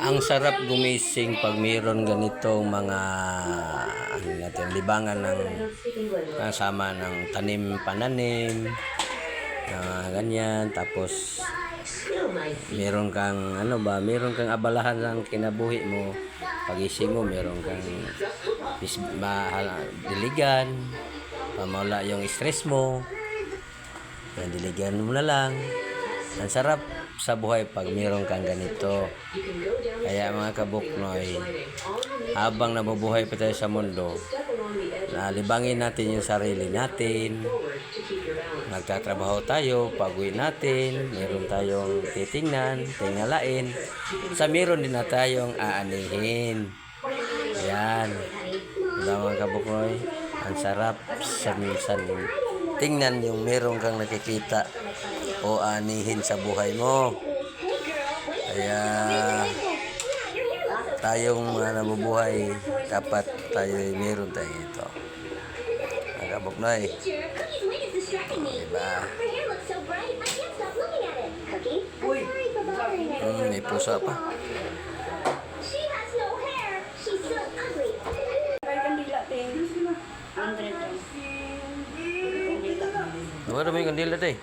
Ang sarap gumising pag mayroon ganitong mga ano natin, libangan ng kasama ng tanim pananim ganyan, tapos meron kang abalahan ng kinabuhi mo. Pagising mo meron kang diligan, pamawala yung stress mo, diligan mo na lang. Ang sarap sa buhay pag meron kang ganito. Kaya mga kabuknoy, habang nabubuhay pa tayo sa mundo, libangin natin yung sarili natin. Nagtatrabaho tayo, pag-uwi natin, meron tayong titingnan, tingalain. Meron din na tayong aanihin. Ayan. Diba mga kabuknoy? Ang sarap sa minsan tingnan yung meron kang nakikita o anihin sa buhay mo. Kaya tayong mga nabubuhay, dapat tayo meron tayo ito. Mga kabuknoy. Diba? May puso pa. Wala may kandila tayo.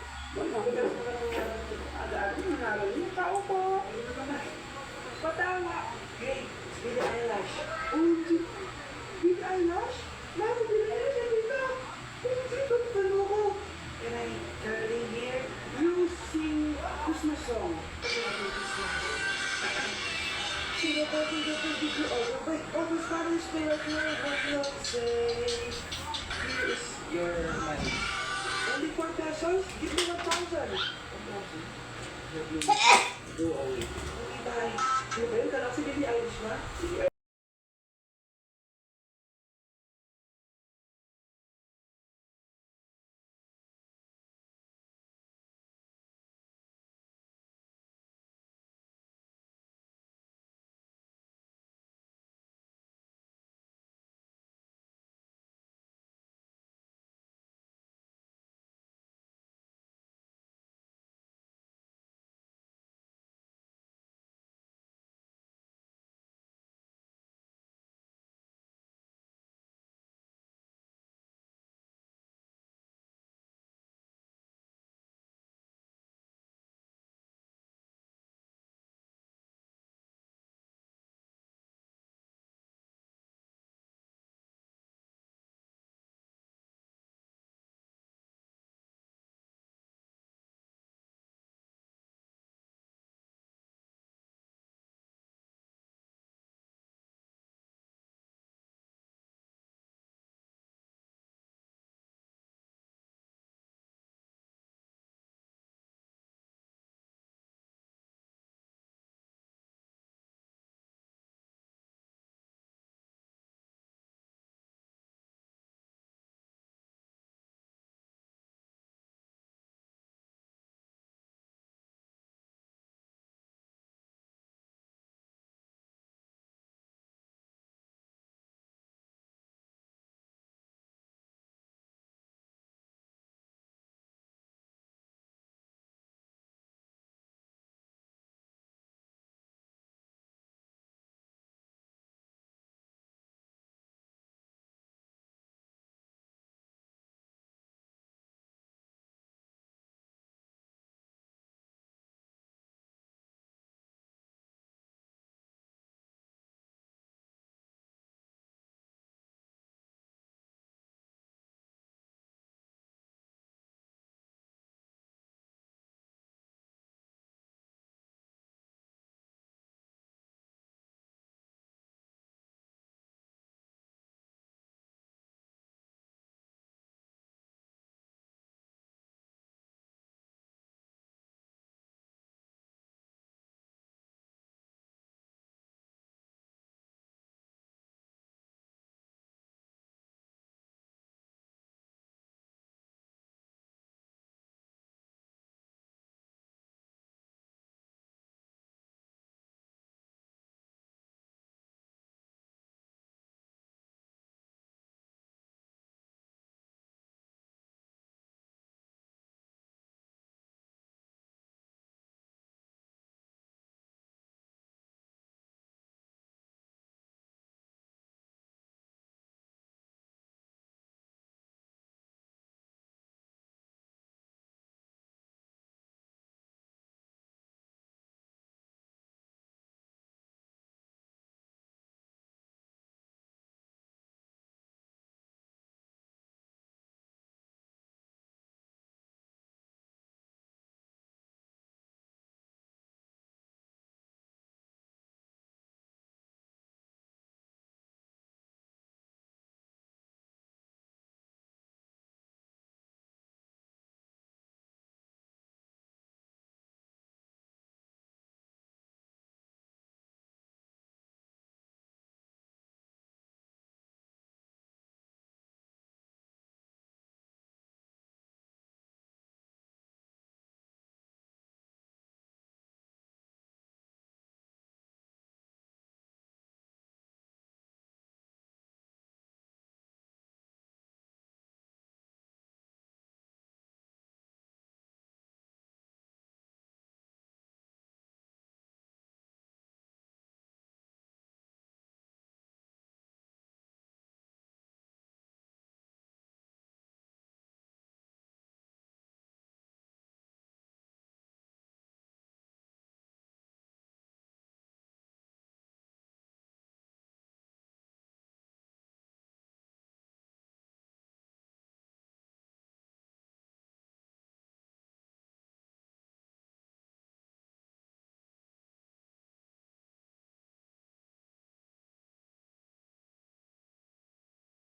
Your money. Only 4 pesos? Give me 1,000. Go away. Okay, bye. Ano ba yun? Kalak si Baby Irish ba?